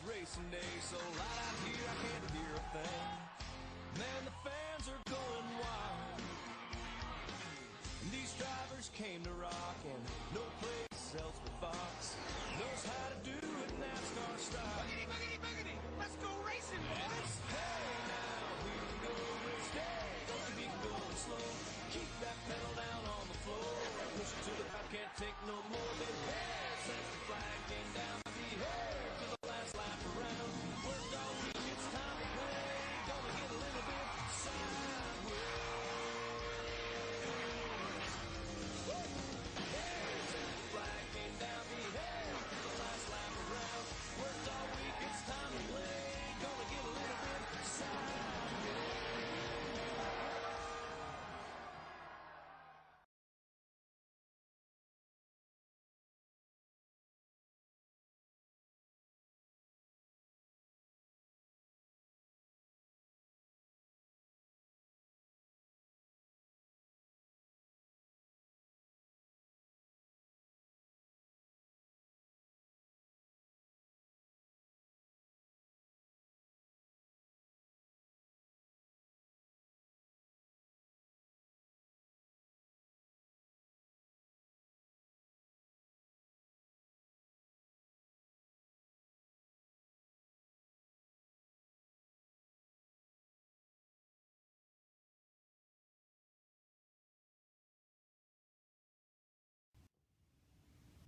racing day so loud out here I can't hear a thing. Man, the fans are going wild. And these drivers came to rock, and no place else but Fox knows how to do it NASCAR style. Boogity, boogity, boogity, let's go racing, boys. Hey now, here we go, race day. Don't be going slow. Keep that pedal down on the floor. Push it to the top, can't take no more. Then pass, that's the flag came down. Be here for the last lap around. Worked all week, it's time to play. Gonna get a little bit sideways. There's that flag came down. Be here for the last lap around. Worked all week, it's time to play. Gonna get a little bit sideways.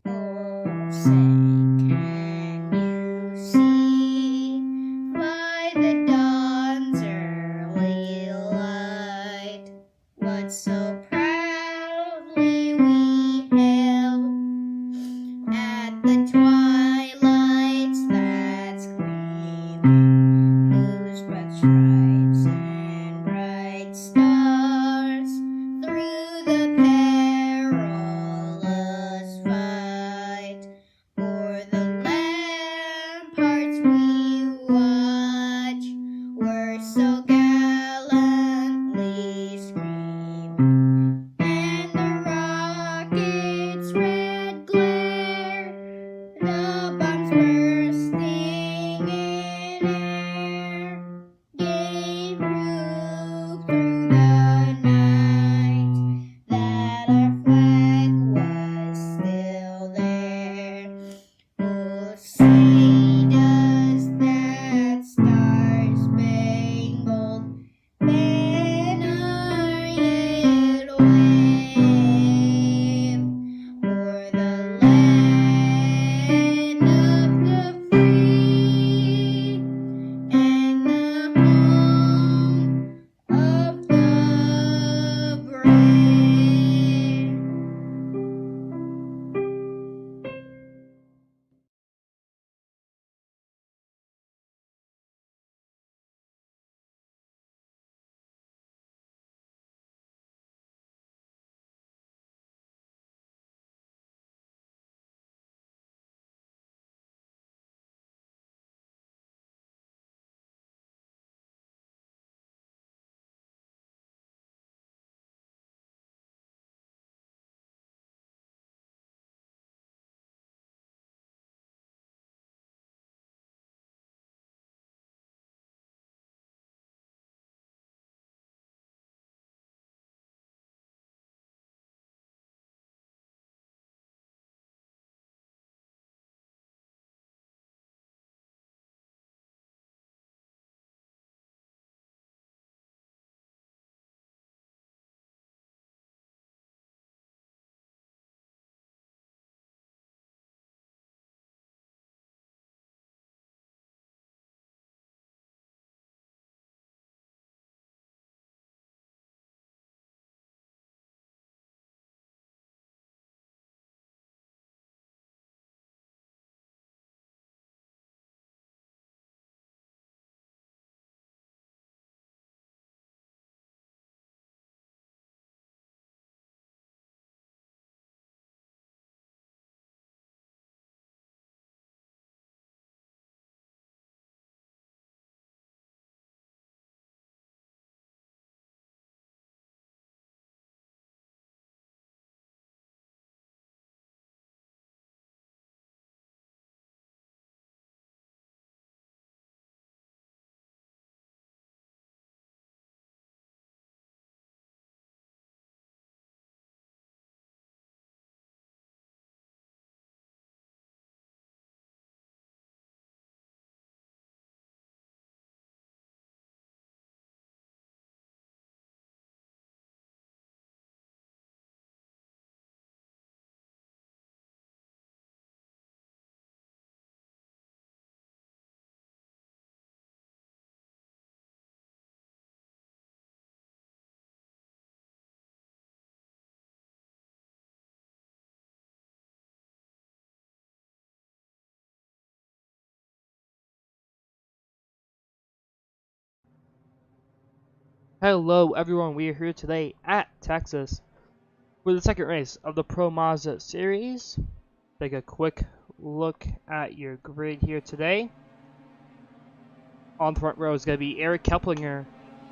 Oh, say, can you see by the dawn's early light what so proudly we hailed at the twilight's last gleaming, whose broad stripes and bright stars through the perilous fight o'er the ramparts we watch were so gallantly screaming, and the rocket's red glare, the bombs bursting in air, gave proof through the night that Hello everyone, we are here today at Texas for the second race of the Pro Mazda series. Take a quick look at your grid here today. On the front row is going to be Eric Keplinger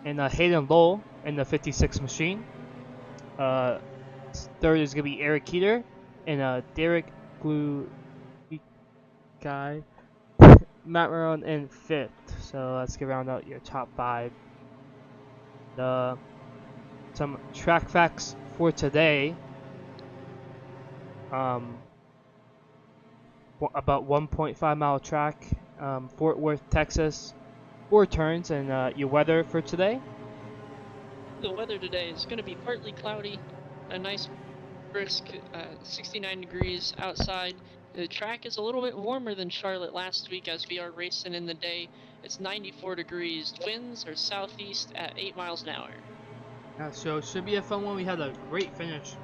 and Hayden Lowell in the 56 machine. Third is going to be Eric Keeter and Derek Blue Guy. Matt Marone in fifth. So let's get round out your top five. Some track facts for today. About 1.5 mile track, Fort Worth, Texas, 4 turns, and your weather for today. The weather today is going to be partly cloudy, a nice brisk 69 degrees outside. The track is a little bit warmer than Charlotte last week as we are racing in the day. It's 94 degrees. Winds are southeast at 8 miles an hour. Yeah, so it should be a fun one. We had a great finish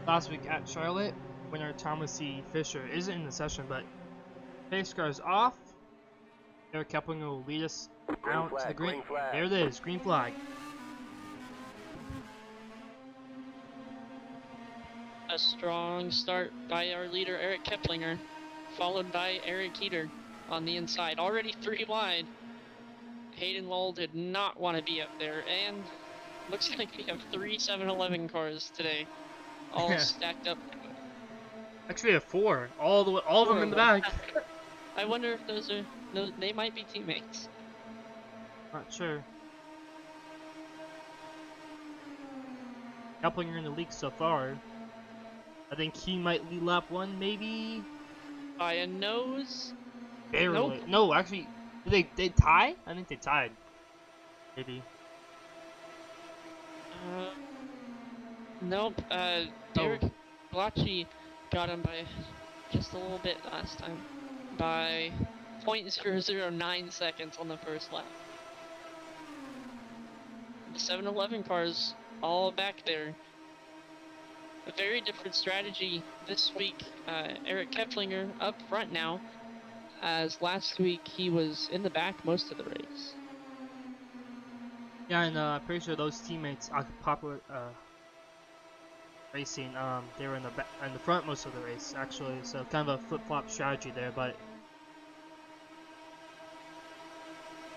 last week at Charlotte. Winner Thomas C. Fisher isn't in the session, but pace car is off. Eric Keplinger will lead us out to the green. There it is, green flag. A strong start by our leader Eric Keplinger, followed by Eric Keeter on the inside. Already 3 wide. Hayden Lowell did not want to be up there, and looks like we have 3 7-Eleven cars today, all stacked up. Actually, we have 4, all of them in the back. I wonder if those are, they might be teammates. Not sure. Keplinger in the league so far. I think he might lead lap 1, maybe? By a nose? Barely. Nope. No, actually, did they tie? I think they tied. Maybe. Nope. Derek Blotchy got him by just a little bit last time. By 0.009 seconds on the first lap. The 7-Eleven cars all back there. A very different strategy this week. Eric Keplinger up front now, as last week he was in the back most of the race. Yeah, and I'm pretty sure those teammates are popular racing. They were in the front most of the race actually, so kind of a flip-flop strategy there. But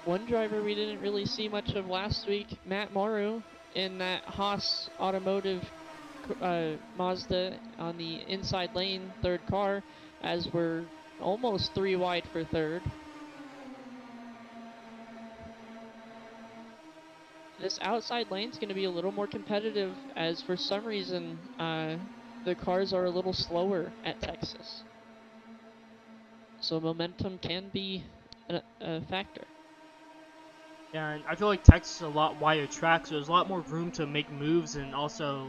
one driver we didn't really see much of last week, Matt Morrow, in that Haas Automotive Mazda on the inside lane, third car, as we're almost 3 wide for third. This outside lane is going to be a little more competitive, as for some reason the cars are a little slower at Texas. So momentum can be a factor. yeah, and I feel like Texas is a lot wider track, so there's a lot more room to make moves, and also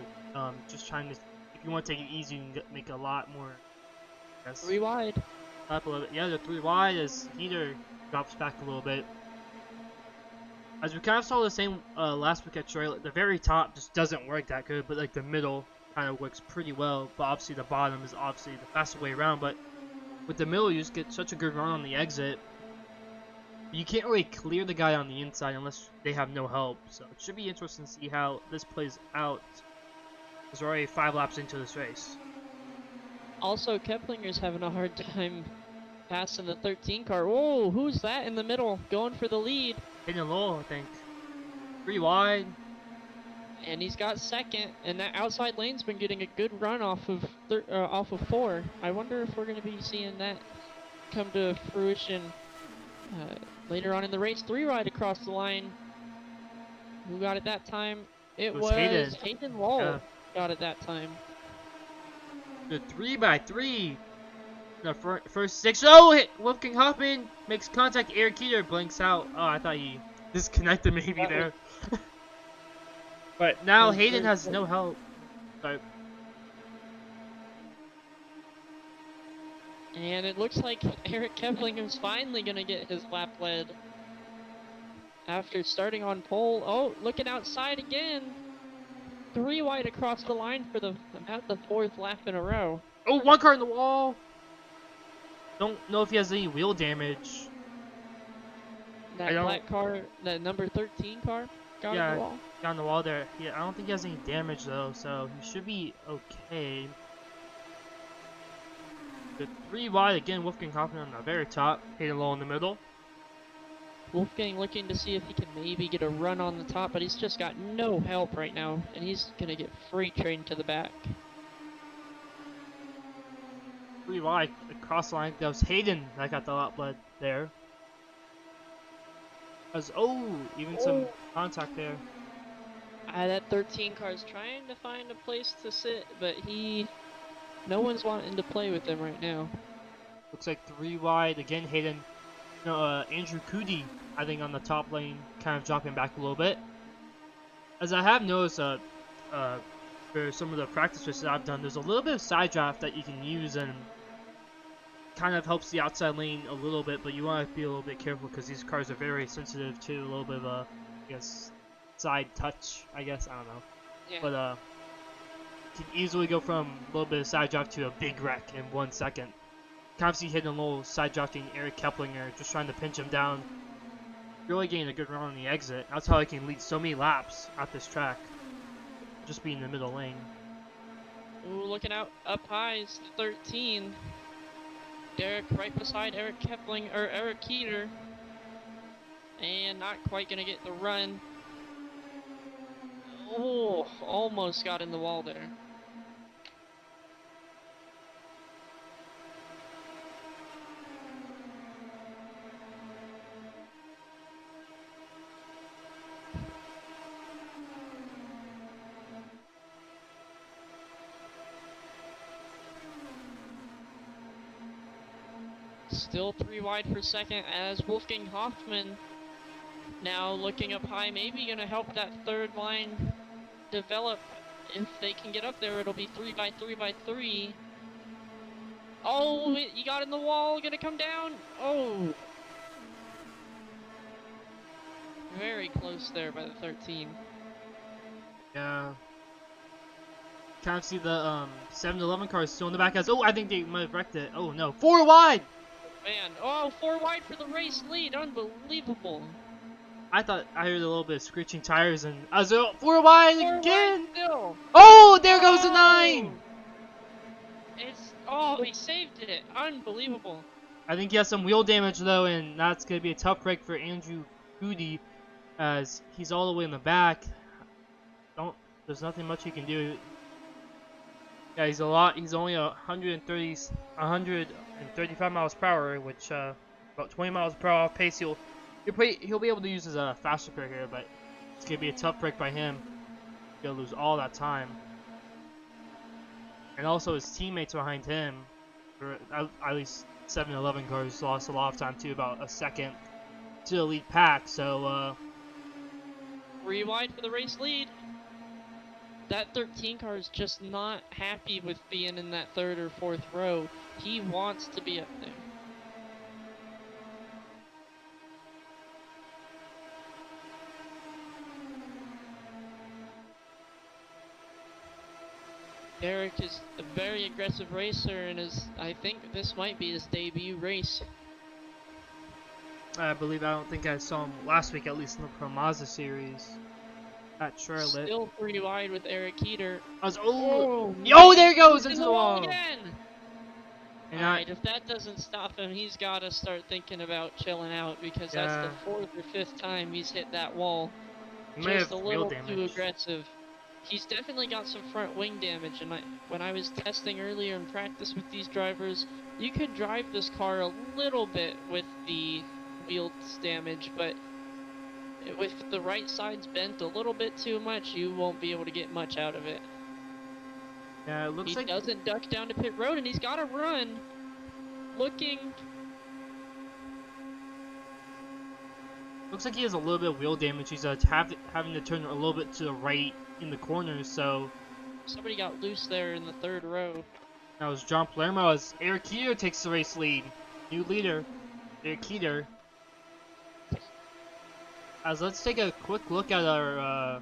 just trying to, if you want to take it easy, you can make a lot more. 3 wide. Up a little bit. Yeah, they're 3 wide as Heater drops back a little bit. As we kind of saw the same last week at Charlotte, the very top just doesn't work that good, but like the middle kind of works pretty well. But obviously the bottom is obviously the fastest way around. But with the middle, you just get such a good run on the exit. You can't really clear the guy on the inside unless they have no help. So it should be interesting to see how this plays out, because we're already 5 laps into this race. Also, Keplinger's having a hard time passing the 13 car. Whoa, who's that in the middle going for the lead? Hayden Lowell, I think. 3 wide. And he's got second, and that outside lane's been getting a good run off of 4. I wonder if we're going to be seeing that come to fruition later on in the race. 3 wide across the line. Who got it that time? It was Hayden Lowell. Yeah. Got it that time. The 3x3. The first 6. Oh, Wolfgang Hoffman makes contact. Eric Keeter blinks out. Oh, I thought he disconnected maybe there. But now Hayden has no help. Sorry. And it looks like Eric Keplinger's finally going to get his lap led after starting on pole. Oh, looking outside again. 3 wide across the line for about the 4th lap in a row. Oh, 1 car in the wall. Don't know if he has any wheel damage. That black car, that number 13 car? Got Yeah, the wall. got on the wall there. Yeah, I don't think he has any damage though, so he should be okay. The 3 wide again, Wolfgang Hoffman on the very top, hitting low in the middle. Wolfgang looking to see if he can maybe get a run on the top, but he's just got no help right now, and he's gonna get freight trained to the back. 3 wide across the line. That was Hayden that got the lot blood there. As even some contact there. That 13 car is trying to find a place to sit, but no one's wanting to play with him right now. Looks like 3 wide again. Hayden, Andrew Cootie, I think on the top lane, kind of dropping back a little bit. As I have noticed, for some of the practice races I've done, there's a little bit of side draft that you can use and kind of helps the outside lane a little bit, but you want to be a little bit careful because these cars are very sensitive to a little bit of a, I guess, side touch, I guess, I don't know. Yeah. But can easily go from a little bit of side draft to a big wreck in 1 second. Kind of see hitting a little side drafting Eric Keplinger, just trying to pinch him down. Really getting a good run on the exit. That's how I can lead so many laps at this track. Just being in the middle lane. Ooh, looking out up high is 13. Derek right beside Eric Keeter. And not quite gonna get the run. Oh, almost got in the wall there. Still 3 wide for second as Wolfgang Hoffman now looking up high, maybe gonna help that third line develop. If they can get up there, it'll be 3 by 3 by 3. Oh, he got in the wall, gonna come down. Oh, very close there by the 13. Yeah. Kind of see the 7-11 car is still in the back. As I think they might have wrecked it. Oh no, 4 wide. Man, 4 wide for the race lead, unbelievable. I thought I heard a little bit of screeching tires, and I was 4 wide 4 again. wide still. Oh, there goes the 9. He saved it, unbelievable. I think he has some wheel damage though, and that's gonna be a tough break for Andrew Goody, as he's all the way in the back. There's nothing much he can do. Yeah, he's only 135 miles per hour, which about 20 miles per hour off pace. He'll be able to use his faster pair here, but it's gonna be a tough break by him. He'll lose all that time, and also his teammates behind him, or at least 7-11 cars, lost a lot of time too, about a second to the lead pack. So 3 wide for the race lead. That 13 car is just not happy with being in that 3rd or 4th row. He wants to be up there. Derek is a very aggressive racer, and I think this might be his debut race. I don't think I saw him last week, at least in the Pro Mazda series at Charlotte. Still 3 wide with Eric Keeter. There he goes into the wall again. And Alright, if that doesn't stop him, he's got to start thinking about chilling out, because that's the 4th or 5th time he's hit that wall. Just a little too aggressive. He's definitely got some front wing damage, and when I was testing earlier in practice with these drivers, you could drive this car a little bit with the wheels damage, but with the right sides bent a little bit too much, you won't be able to get much out of it. Yeah, it looks like he doesn't duck down to pit road, and he's got to run. Looks like he has a little bit of wheel damage. He's having to turn a little bit to the right in the corners, so somebody got loose there in the 3rd row. That was John Palermo as Eric Keeter takes the race lead. New leader, Eric Keeter. As let's take a quick look at our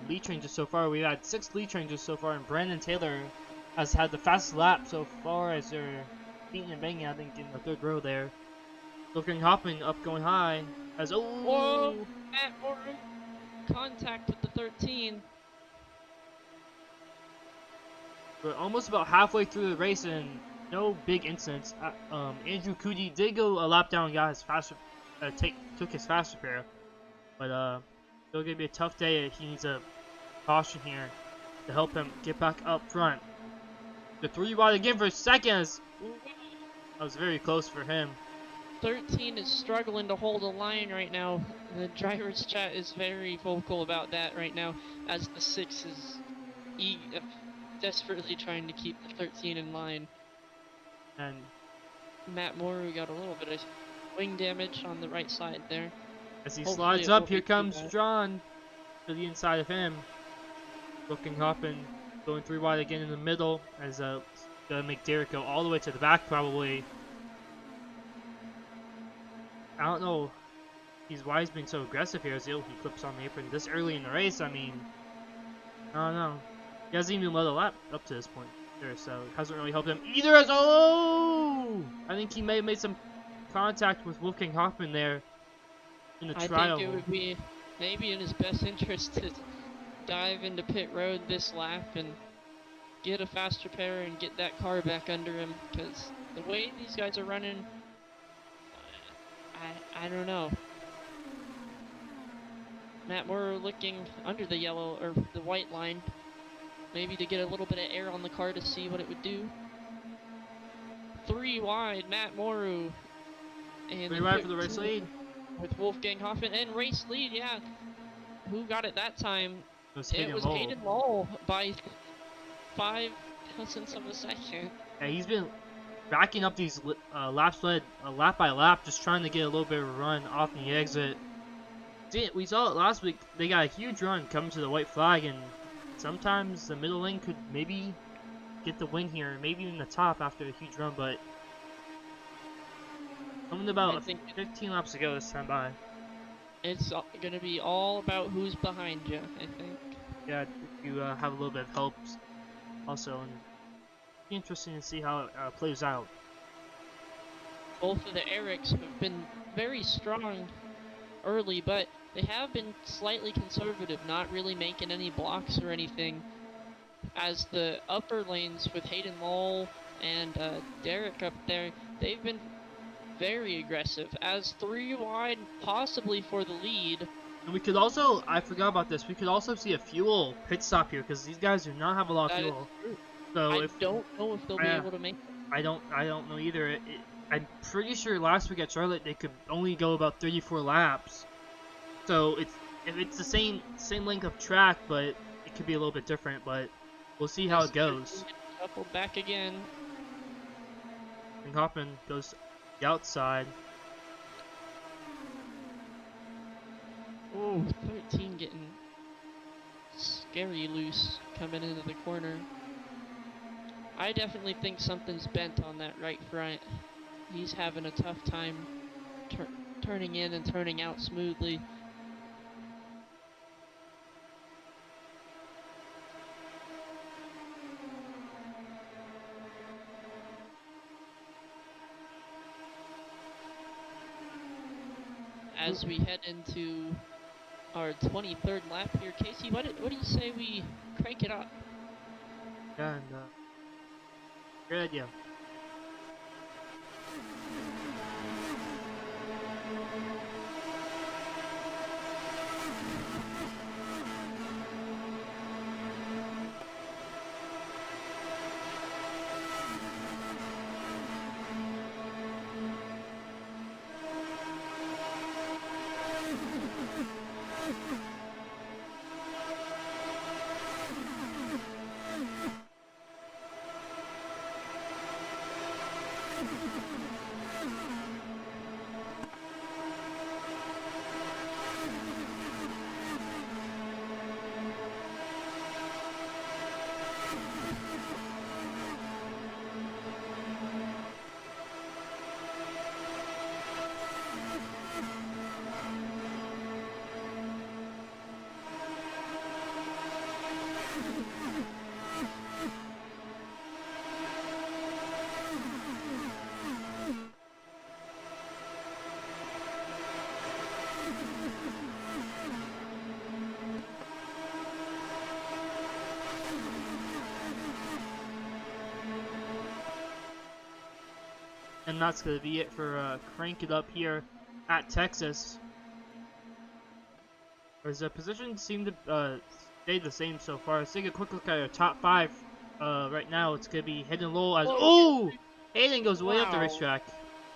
lead changes so far. We've had 6 lead changes so far, and Brandon Taylor has had the fastest lap so far as they're beating and banging, I think, in the 3rd row there. Looking hopping up, going high. As Whoa! Matt Moore contact with the 13. We're almost about halfway through the race and no big incidents. Andrew Cootie did go a lap down and got his faster, took his fast repair, but still gonna be a tough day. He needs a caution here to help him get back up front. The 3 wide again for seconds. That was very close for him. 13 is struggling to hold a line right now. The driver's chat is very vocal about that right now, as the 6 is desperately trying to keep the 13 in line. And Matt Moore got a little bit of wing damage on the right side there. as he Hopefully slides it up, won't here be too comes bad. John to the inside of him. Looking up and going 3 wide again in the middle as gonna make Derek go all the way to the back probably. I don't know why he's being so aggressive here as he clips on the apron this early in the race. I mean, I don't know. He hasn't even led a lap up to this point there, so it hasn't really helped him either. As I think he may have made some contact with Wolfgang Hoffman there in the trial. I think it would be maybe in his best interest to dive into pit road this lap and get a fast repair and get that car back under him, because the way these guys are running, I don't know. Matt Moore looking under the yellow or the white line, maybe to get a little bit of air on the car to see what it would do. 3 wide, Matt Moore. And 3 wide for the race lead. With Wolfgang Hoffman and race lead, yeah. Who got it that time? It was Hayden Lowell by 5 thousandths of a second. Yeah, he's been racking up these laps led lap by lap, just trying to get a little bit of a run off the exit. We saw it last week. They got a huge run coming to the white flag, and sometimes the middle lane could maybe get the win here, maybe even the top after a huge run, but coming about 15 laps to go this time by. It's going to be all about who's behind you, I think. Yeah, you have a little bit of help also, and it'll be interesting to see how it plays out. Both of the Erics have been very strong early, but they have been slightly conservative, not really making any blocks or anything. As the upper lanes with Hayden Lowell and Derek up there, they've been very aggressive. As 3 wide, possibly for the lead. And we could also, I forgot about this, we could also see a fuel pit stop here, because these guys do not have a lot of fuel. So I don't know if they'll be able to make it. I don't know either. I'm pretty sure last week at Charlotte they could only go about 34 laps. So if it's the same length of track, but it could be a little bit different. But we'll see how it goes. Shuffled back again. And Hoffman goes the outside. Oh, 13 getting scary loose coming into the corner. I definitely think something's bent on that right front. He's having a tough time turning in and turning out smoothly. As we head into our 23rd lap here, Casey, what do you say we crank it up? Yeah, and good idea. And that's going to be it for Crank It Up here at Texas. As the positions seem to stay the same so far. Let's take a quick look at our top 5. Right now, it's going to be Hayden Lowell as... Oh! Hayden goes way up the racetrack.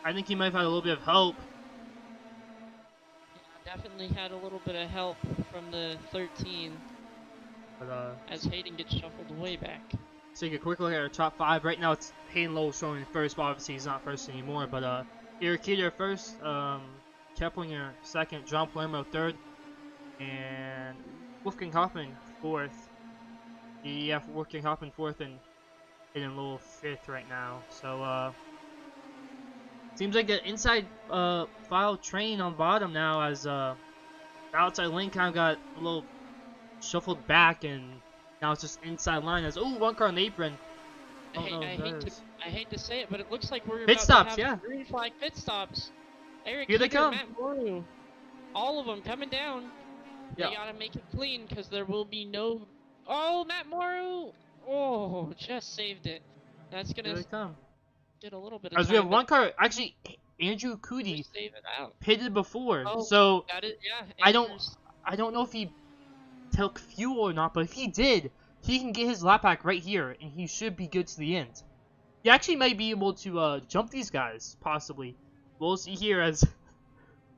I think he might have had a little bit of help. Yeah, definitely had a little bit of help from the 13. But, as Hayden gets shuffled way back. Let's take a quick look at our top 5. Right now, it's Hayden Lowell showing first, but obviously he's not first anymore. But Eric Keeter first, Keplinger second, John Palermo third, and Wolfgang Hoffman fourth. Yeah, Wolfgang Hoffman fourth, and Hayden Lowell fifth right now. So seems like an inside file train on bottom now, as the outside lane kind of got a little shuffled back, and now it's just inside line as one car on the apron. I hate to say it, but it looks like we're pit about stops, to have yeah. green flag pit stops. Eric Here they Keeter, come. Matt Moru, all of them coming down. Yeah. They gotta make it clean because there will be no. Oh, Matt Moru! Oh, just saved it. That's Here gonna they come. get a little bit of As time. we have one car, actually, Andrew Cootie save it out. pitted before, Oh, so that is, yeah. I don't know if he took fuel or not, but if he did, he can get his lap back right here, and he should be good to the end. He actually might be able to jump these guys, possibly. We'll see here, as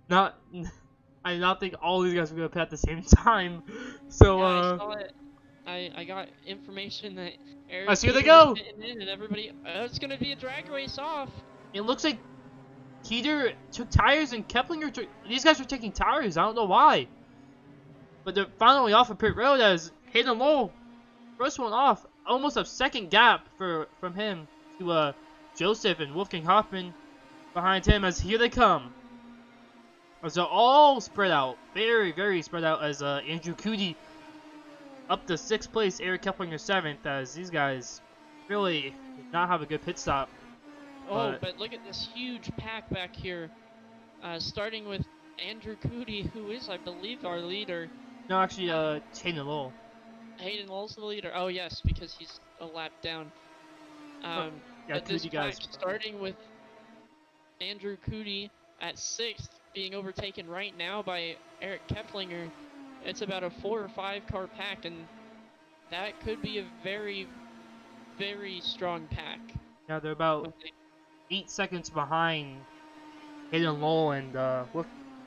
I do not think all these guys are going to pit at the same time. So, yeah, I saw it. I got information that Eric here they Keeter go! was hitting in and everybody, it's gonna be a drag race off. It looks like Keeter took tires and Keplinger took... These guys are taking tires, I don't know why. But they're finally off of pit road as Hayden Lowell, first one off, almost a second gap from him to Joseph and Wolfgang Hoffman behind him, as here they come. As they're all spread out, very, very spread out, as Andrew Cootie up to 6th place, Eric Keplinger 7th, as these guys really did not have a good pit stop. Oh, but look at this huge pack back here, starting with Andrew Cootie, who is, I believe, our leader. No, actually, Hayden Lowell. Hayden Lowell's the leader. Oh, yes, because he's a lap down. Yeah, but this Cootie guys. pack, starting with Andrew Cootie at 6th, being overtaken right now by Eric Keplinger. It's about a 4 or 5 car pack, and that could be a very, very strong pack. Yeah, they're about 8 seconds behind Hayden Lowell, and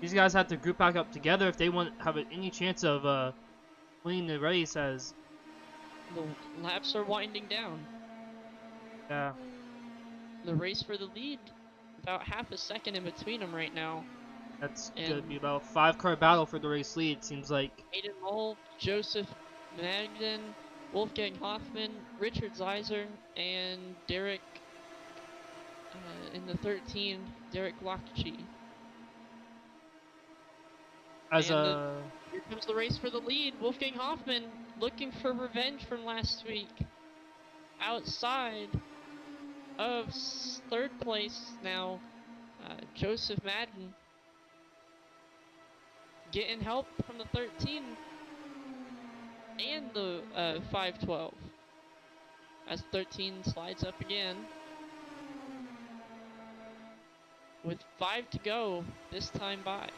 these guys have to group back up together if they want to have any chance of winning the race, as the laps are winding down. Yeah. The race for the lead, about half a second in between them right now. That's gonna be about a 5-car battle for the race lead, seems like. Hayden Lowell, Joseph Magden, Wolfgang Hoffman, Richard Zeiser, and Derek in the 13, Derek Lockchie. Here comes the race for the lead. Wolfgang Hoffman looking for revenge from last week. Outside of 3rd place now, Joseph Madden getting help from the 13 and the 512 as 13 slides up again. With 5 to go this time by.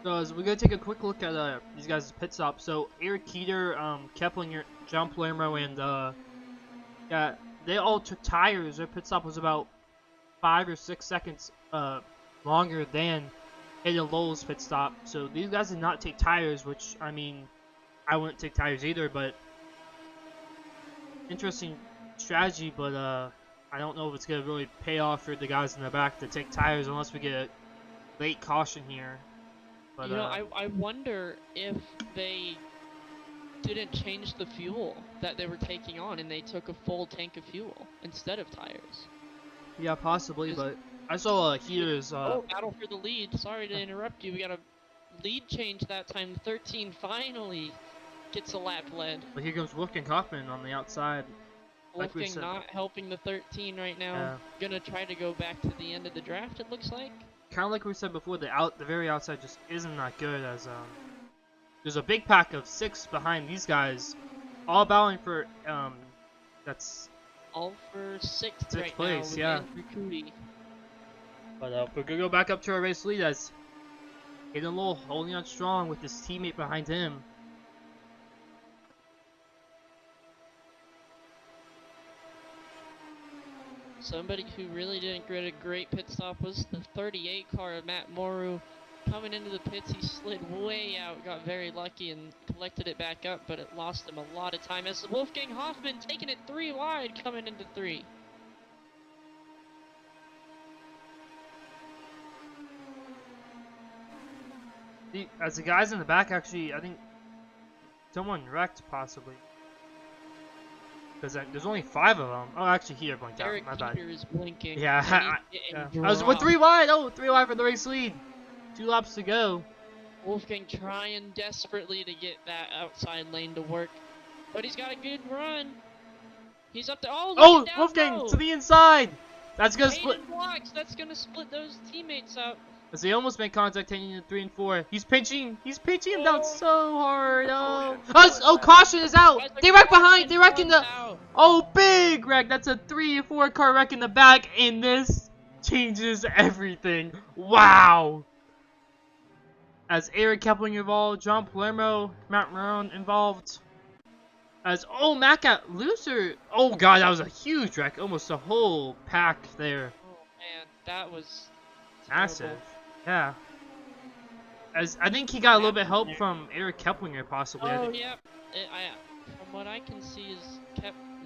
So as we're gonna take a quick look at these guys' pit stop. So Eric Keeter, Keplinger, John Palermo, and yeah, they all took tires. Their pit stop was about 5 or 6 seconds longer than Hayden Lowell's pit stop. So these guys did not take tires, which, I mean, I wouldn't take tires either, but interesting strategy, but I don't know if it's gonna really pay off for the guys in the back to take tires unless we get a late caution here. But, you know, I wonder if they didn't change the fuel that they were taking on and they took a full tank of fuel instead of tires. Yeah, possibly, but I saw Keeter's... battle for the lead. Sorry to interrupt you. We got a lead change that time. 13 finally gets a lap led. But here comes Wolfgang Hoffman on the outside. Wolfgang not helping the 13 right now. Yeah. Gonna try to go back to the end of the draft, it looks like. Kind of like we said before, the very outside just isn't that good, as there's a big pack of 6 behind these guys, all battling for that's All for sixth right place, now with yeah. Andrew Cootie. But we're gonna go back up to our race lead as Hayden Lowell holding on strong with his teammate behind him. Somebody who really didn't get a great pit stop was the 38 car of Matt Moru. Coming into the pits, he slid way out, got very lucky and collected it back up, but it lost him a lot of time as Wolfgang Hoffman taking it 3 wide coming into 3. As the guys in the back, actually, I think someone wrecked possibly. Because there's only 5 of them. Oh, actually, here blinked out. Derek My bad. Peter is blinking. Yeah, I I was with 3 wide. Oh, 3 wide for the race lead. 2 laps to go. Wolfgang trying desperately to get that outside lane to work, but he's got a good run. He's up to Oh, down Wolfgang low. to the inside. That's gonna Hayden split. blocks. That's gonna split those teammates up. As they almost made contact, taking in 3 and 4. He's pinching him down so hard. Oh, caution is out. They wreck behind. They wreck in the. Oh, big wreck. That's a 3 and 4 car wreck in the back, and this changes everything. Wow. As Eric Kepling involved, John Palermo, Matt Marone involved. As Matt got looser. Oh god, that was a huge wreck. Almost a whole pack there. Oh man, that was Massive. terrible. Yeah. As I think he got a little bit help from Eric Keplinger possibly. Oh yeah. From what I can see is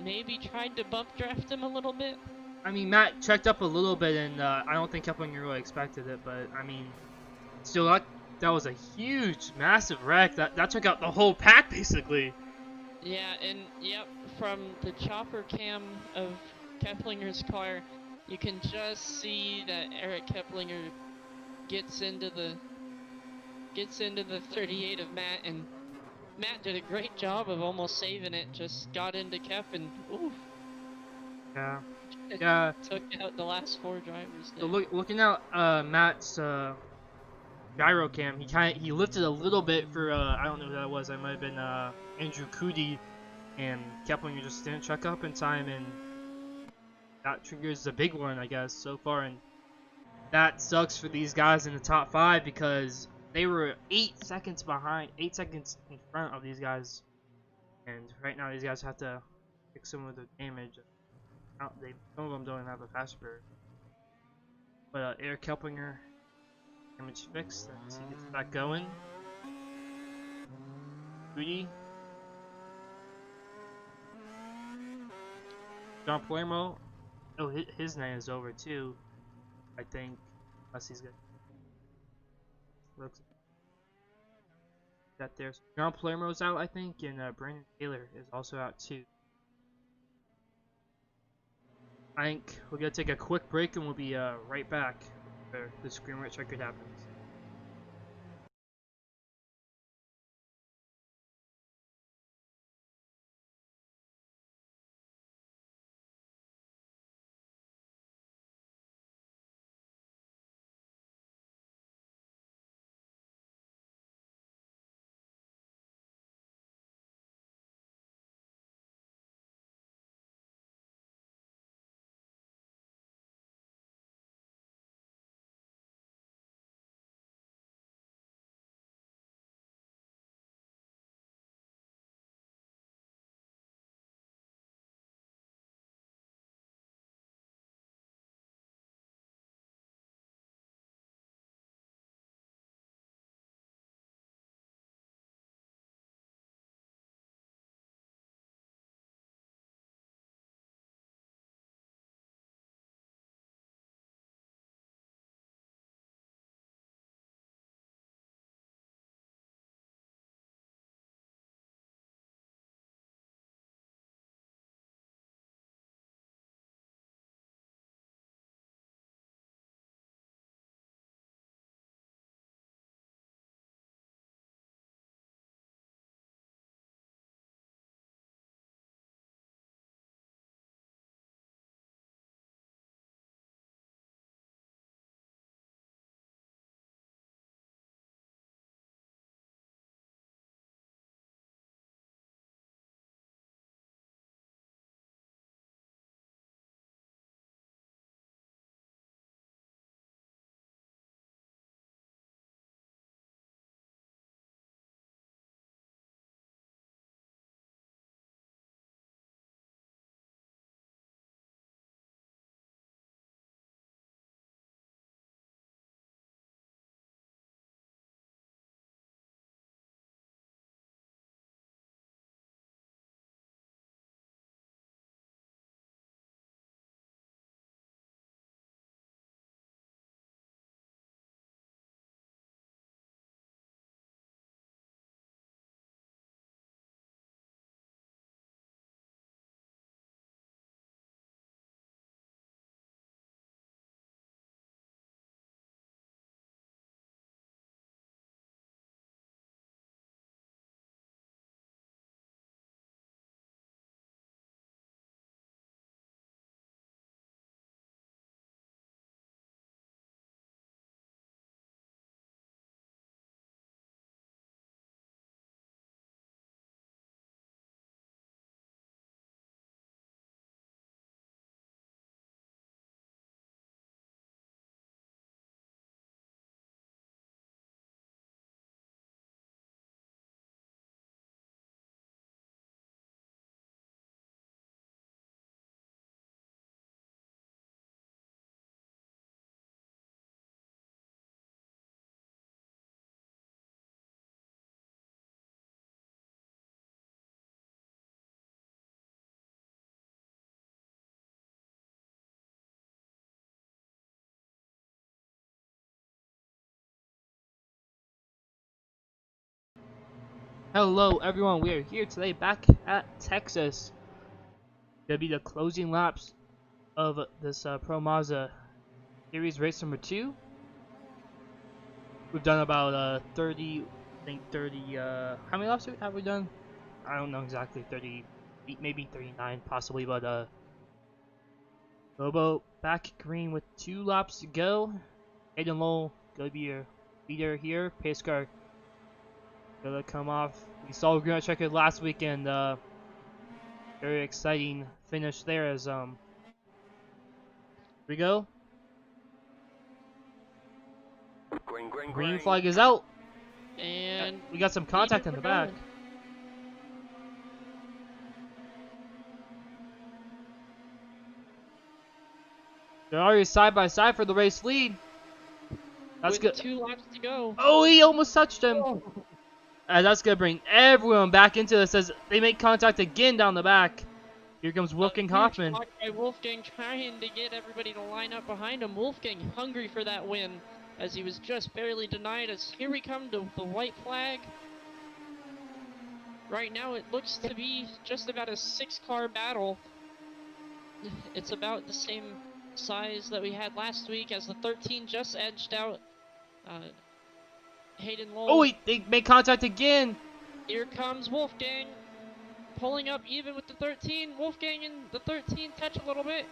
maybe tried to bump draft him a little bit. I mean, Matt checked up a little bit, and I don't think Keplinger really expected it, but I mean, still that was a huge, massive wreck. That took out the whole pack basically. Yeah, and yep, from the chopper cam of Keplinger's car, you can just see that Eric Keplinger gets into the 38 of Matt, and Matt did a great job of almost saving it. Just got into Kep and oof. Yeah. Yeah. Took out the last 4 drivers there. So looking at Matt's gyro cam, he lifted a little bit for I don't know who that was. It might have been Andrew Cootie, and Keplinger just didn't check up in time, and that triggers the big one, I guess, so far. And that sucks for these guys in the top 5 because they were 8 seconds behind, 8 seconds in front of these guys, and right now these guys have to fix some of the damage. Some of them don't have a fast bird. But Eric Keplinger, damage fixed. As he gets back going. Rudy. John Palermo. Oh, his night is over too. I think, unless he's good. Looks that there's John Palermo's out, I think, and Brandon Taylor is also out too. I think we're gonna take a quick break and we'll be right back after the screen record happens. Hello everyone, we are here today back at Texas. Gonna be the closing laps of this Pro Mazda Series race number 2. We've done about 30, I think 30, how many laps have we done? I don't know exactly, 30, maybe 39 possibly, but Lobo back green with 2 laps to go. Aiden Lowell gonna be your leader here. Pace car gonna come off. We saw Green Checker last weekend. Very exciting finish there as here we go. Green flag is out. And We got some contact in the back. They're already side by side for the race lead. That's good. 2 laps to go. Oh, he almost touched him. Oh. And that's gonna bring everyone back into this as they make contact again down the back. Here comes Wolfgang Hoffman. Block by Wolfgang trying to get everybody to line up behind him. Wolfgang hungry for that win as he was just barely denied. As here we come to the white flag. Right now it looks to be just about a 6-car battle. It's about the same size that we had last week as the 13 just edged out Hayden Lowell. Oh, they make contact again. Here comes Wolfgang. Pulling up even with the 13. Wolfgang and the 13 touch a little bit.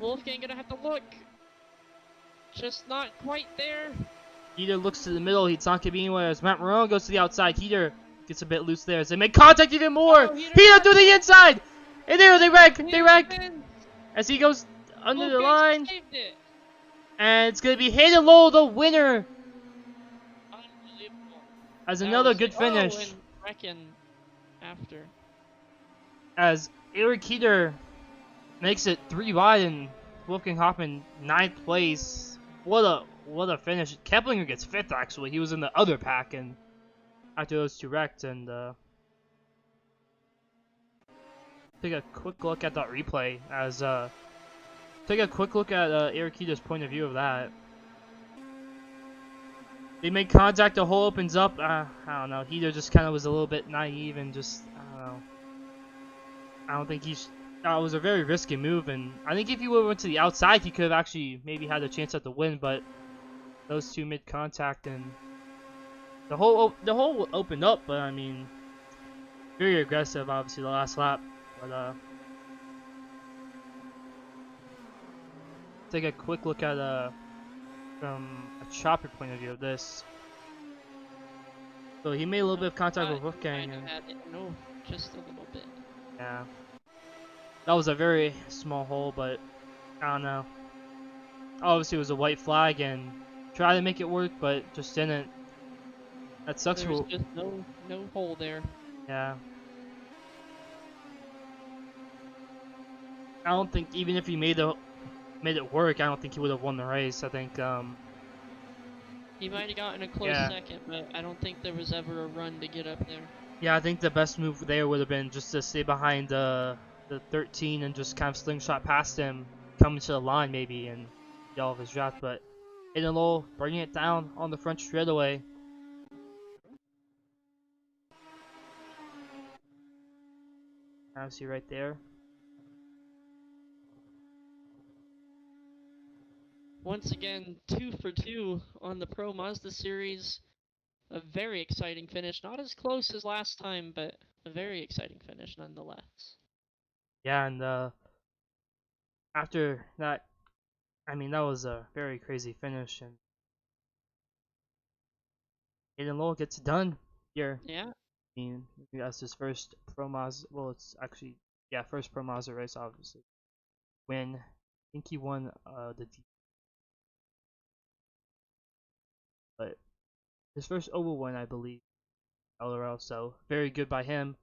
Wolfgang gonna have to look. Just not quite there. Heater looks to the middle. He's not gonna be anywhere as Matt Marone goes to the outside. Heater gets a bit loose there as they make contact even more. Oh, Heater to the inside. And there they wreck. They wreck wins. as he goes under the Wolfgang line. saved it. And it's gonna be Hayden Lowell, the winner, Unbelievable. as That another was good it. finish. Oh, and Reckon after. As Eric Heater makes it 3 wide and Wolfgang Hoffman 9th place. What a finish. Keplinger gets 5th actually. He was in the other pack and after those 2 wrecked. And take a quick look at that replay as take a quick look at Eric Heater's point of view of that. They make contact, the hole opens up. I don't know. Heater just kind of was a little bit naive and just, I don't know. I don't think he's. It was a very risky move, and I think if he would have went to the outside, he could have actually maybe had a chance at the win. But those 2 mid contact and the hole opened up. But I mean, very aggressive, obviously the last lap. But take a quick look at from a chopper point of view of this. So he made a little bit of contact with Wolfgang. No, just a little bit. Yeah. That was a very small hole, but I don't know. Obviously it was a white flag and tried to make it work, but just didn't. That sucks There for. was just no hole there. Yeah. I don't think even if he made it work, I don't think he would have won the race. I think He might have gotten a close second, but I don't think there was ever a run to get up there. yeah, I think the best move there would have been just to stay behind the 13 and just kind of slingshot past him, coming to the line maybe, and get all of his draft. But Aiden Lowell bringing it down on the front straightaway. Obviously right there. Once again, 2 for 2 on the Pro Mazda series. A very exciting finish. Not as close as last time, but a very exciting finish nonetheless. Yeah, and after that, I mean, that was a very crazy finish, and Aiden Lowell gets it done here. Yeah. I mean, that's his first Pro Mazda. Well, it's actually, yeah, first Pro Mazda race, obviously. Win. I think he won the D. But his first oval win, I believe, LRL. So very good by him.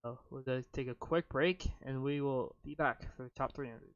So we're gonna take a quick break, and we will be back for top 3 interviews.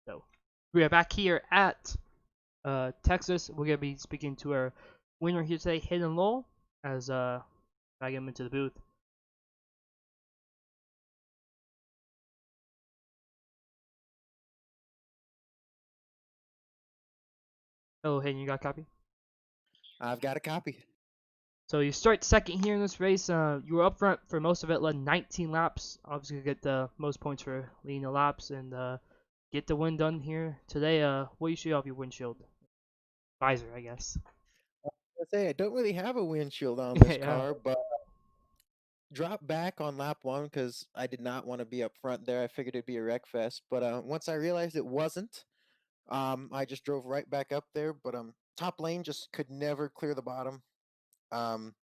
So we are back here at Texas. We're gonna be speaking to our winner here today, Hayden Lowell, as I get him into the booth. Oh, Hayden, you got a copy? I've got a copy. So you start second here in this race. You were up front for most of it, led 19 laps. Obviously, get the most points for leading the laps and get the win done here today. What do you see off your windshield? Visor, I guess. I don't really have a windshield on this Yeah. car, but dropped back on lap one because I did not want to be up front there. I figured it'd be a wreck fest, but once I realized it wasn't, I just drove right back up there. But top lane just could never clear the bottom. Um,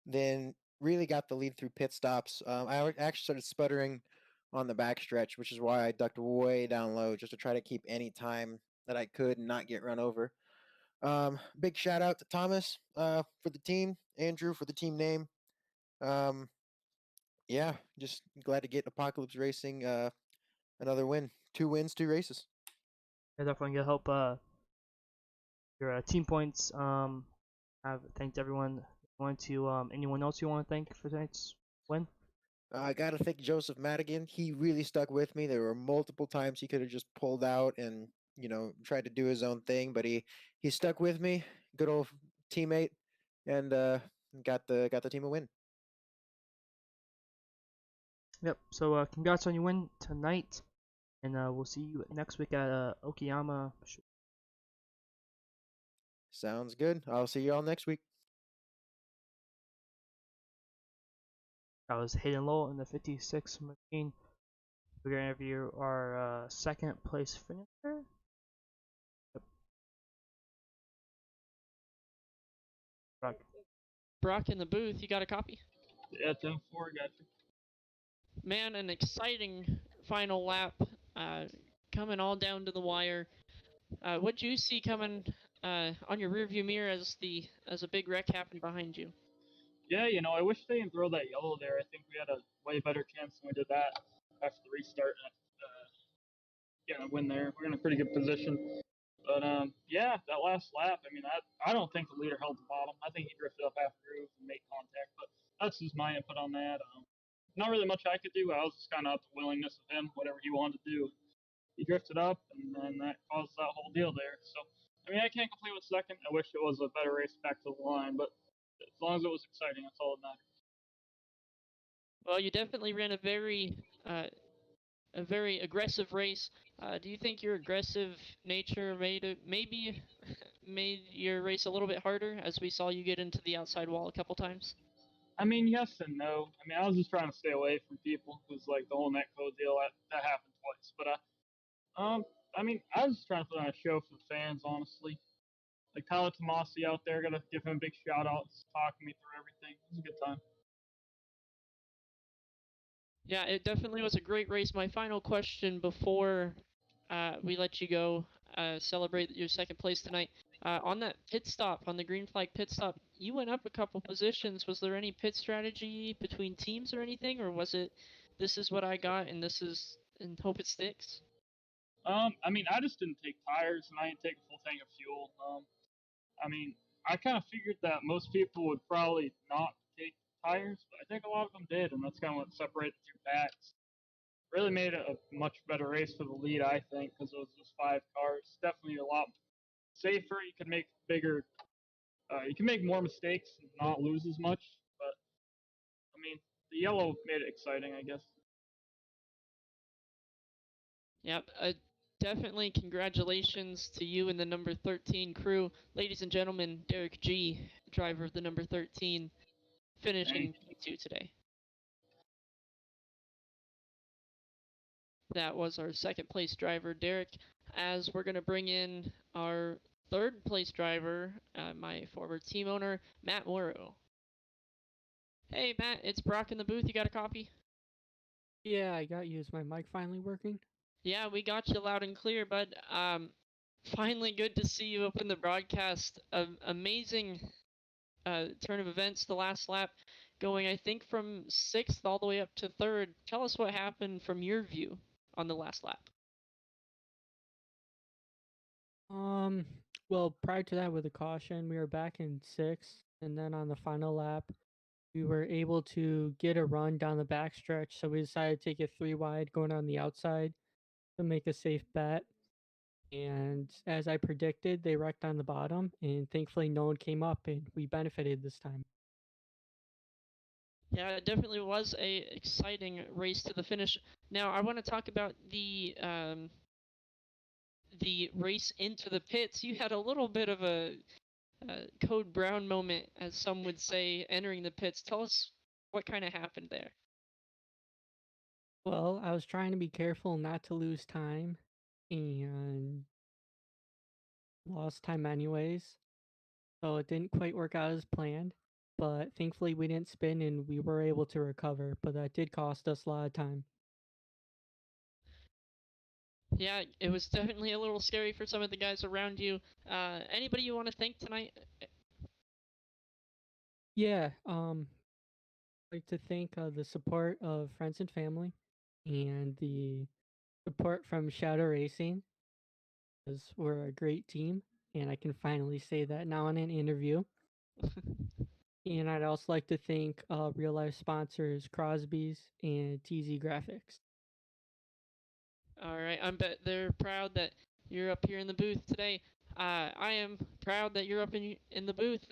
then really got the lead through pit stops. Actually started sputtering on the backstretch, which is why I ducked way down low just to try to keep any time that I could and not get run over. Big shout out to Thomas for the team, Andrew for the team name. Um, yeah, just glad to get Apocalypse Racing another win. 2 wins, 2 races. Yeah, definitely gonna help your team points. I've thanked everyone. Want to anyone else you want to thank for tonight's win? I got to thank Joseph Madigan. He really stuck with me. There were multiple times he could have just pulled out and, tried to do his own thing, but he stuck with me. Good old teammate, and got the team a win. Yep. So congrats on your win tonight, and we'll see you next week at Okayama. Sounds good. I'll see you all next week. That was Hayden Lowell in the 56 machine. We're gonna interview our second place finisher. Yep. Brock in the booth, you got a copy? Yeah, 10-4, gotcha. Man, an exciting final lap, coming all down to the wire. What'd you see coming on your rearview mirror as a big wreck happened behind you? Yeah, I wish they didn't throw that yellow there. I think we had a way better chance than we did that after the restart. Getting a win there. We're in a pretty good position. But yeah, that last lap. I mean, I don't think the leader held the bottom. I think he drifted up half groove and made contact. But that's just my input on that. Not really much I could do. I was just kind of at the willingness of him, whatever he wanted to do. He drifted up, and then that caused that whole deal there. So, I mean, I can't complain with second. I wish it was a better race back to the line, but as long as it was exciting, that's all that matters. Well, you definitely ran a very aggressive race. Do you think your aggressive nature maybe made your race a little bit harder as we saw you get into the outside wall a couple times? I mean, yes and no. I mean, I was just trying to stay away from people because, like, the whole netcode deal that happened twice. But I mean, I was just trying to put on a show for the fans, honestly. Like Tyler Tomasi out there, gotta give him a big shout out, talking me through everything. It was a good time. Yeah, it definitely was a great race. My final question before we let you go celebrate your second place tonight. On that pit stop, on the green flag pit stop, you went up a couple positions. Was there any pit strategy between teams or anything, or was it this is what I got and this is and hope it sticks? I mean, I just didn't take tires and I didn't take a full tank of fuel. I mean, I kind of figured that most people would probably not take tires, but I think a lot of them did, and that's kind of what separated the two packs. Really made it a much better race for the lead, I think, because it was just 5 cars. Definitely a lot safer. You can make you can make more mistakes and not lose as much. But I mean, the yellow made it exciting, I guess. Yep. Definitely congratulations to you and the number 13 crew. Ladies and gentlemen, Derek G, driver of the number 13, finishing P2 today. That was our second place driver, Derek. As we're going to bring in our third place driver, my former team owner, Matt Morrow. Hey, Matt, it's Brock in the booth. You got a copy? Yeah, I got you. Is my mic finally working? Yeah, we got you loud and clear, bud. Finally good to see you up in the broadcast. Amazing turn of events the last lap, going, I think, from 6th all the way up to 3rd. Tell us what happened from your view on the last lap. Well, prior to that, with the caution, we were back in sixth, and then on the final lap, we were able to get a run down the backstretch. So we decided to take it 3 wide, going on the outside to make a safe bet. And as I predicted, they wrecked on the bottom, and thankfully, no one came up, and we benefited this time. Yeah, it definitely was a exciting race to the finish. Now, I want to talk about the race into the pits. You had a little bit of a Code Brown moment, as some would say, entering the pits. Tell us what kind of happened there. Well, I was trying to be careful not to lose time, and lost time anyways. So it didn't quite work out as planned. But thankfully, we didn't spin and we were able to recover. But that did cost us a lot of time. Yeah, it was definitely a little scary for some of the guys around you. Anybody you want to thank tonight? Yeah, I'd like to thank the support of friends and family and the support from Shadow Racing, because we're a great team. And I can finally say that now in an interview. And I'd also like to thank real life sponsors Crosby's and TZ Graphics. All right, I bet they're proud that you're up here in the booth today. I am proud that you're up in the booth.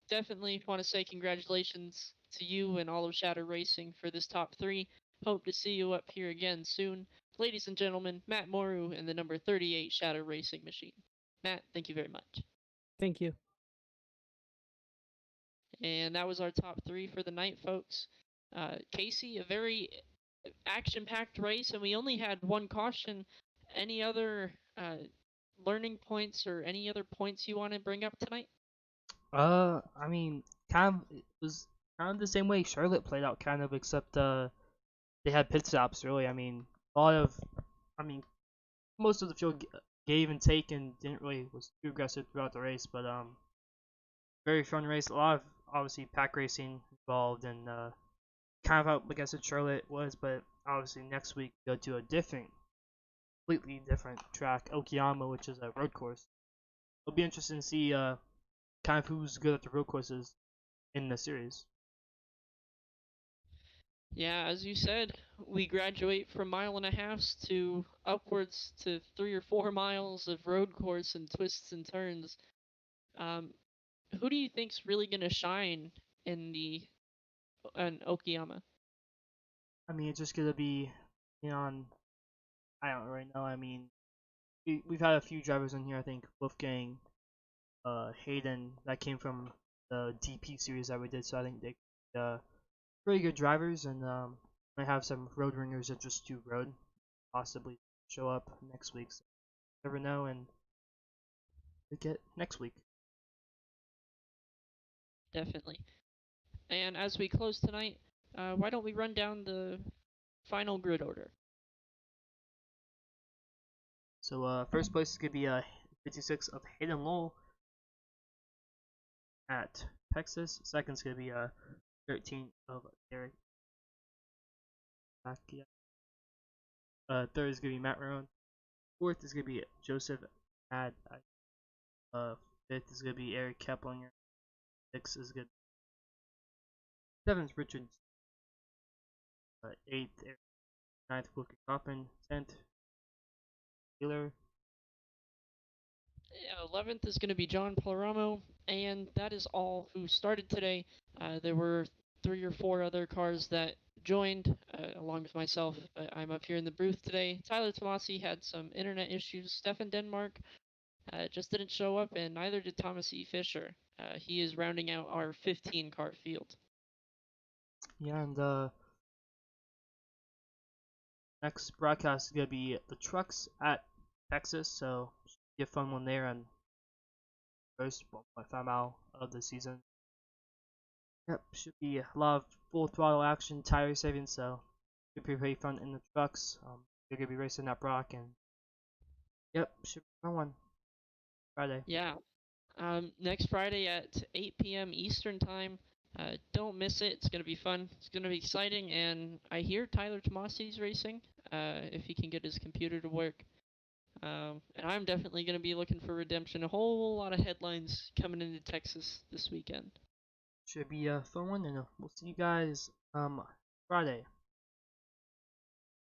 Definitely want to say congratulations to you and all of Shadow Racing for this top 3. Hope to see you up here again soon. Ladies and gentlemen, Matt Moru and the number 38 Shadow Racing machine. Matt, thank you very much. Thank you. And that was our top 3 for the night, folks. Casey, a very action-packed race, and we only had one caution. Any other learning points or any other points you want to bring up tonight? I mean, kind of it was kind of the same way Charlotte played out, kind of, except they had pit stops early. I mean, a lot of, I mean, most of the field gave and take and didn't really was too aggressive throughout the race, but very fun race. A lot of obviously pack racing involved, and kind of how like I said Charlotte was, but obviously next week we go to a completely different track, Okayama, which is a road course. It'll be interesting to see kind of who's good at the road courses in the series. Yeah, as you said, we graduate from 1.5 miles to upwards to 3 or 4 miles of road course and twists and turns. Um, who do you think's really gonna shine in the in Okayama? I mean, it's just gonna be on. I don't really know. I mean, we've had a few drivers in here. I think Wolfgang, Hayden, that came from the DP series that we did. So I think they pretty good drivers, and might have some road ringers that just do road, possibly show up next week. So never know, and we get next week. Definitely. And as we close tonight, why don't we run down the final grid order? So first place is gonna be 56 of Hayden Lowell at Texas. Second is gonna be 13 of Derek Makia. Third is gonna be Matt Rowan. Fourth is gonna be Joseph Ad. Fifth is gonna be Eric Keplinger. Sixth is gonna be seventh Richard. Eighth Eric. Ninth Wilkie Coppin. 10th Taylor. 11th is going to be John Palermo, and that is all who started today. There were 3 or 4 other cars that joined along with myself, but I'm up here in the booth today. Tyler Tomasi had some internet issues. Stefan Denmark just didn't show up, and neither did Thomas E. Fisher. He is rounding out our 15 car field. Yeah, and next broadcast is gonna be the trucks at Texas, so should be a fun one there and first 1.5 mile of the season. Yep, should be a lot of full throttle action, tire saving, so should be pretty fun in the trucks. They're gonna be racing at Brock, and yep, should be a fun one. Friday. Yeah. Next Friday at 8 p.m. Eastern Time. Don't miss it. It's going to be fun. It's going to be exciting. And I hear Tyler Tomasi's racing if he can get his computer to work. And I'm definitely going to be looking for redemption. A whole lot of headlines coming into Texas this weekend. Should be a fun one, and we'll see you guys Friday.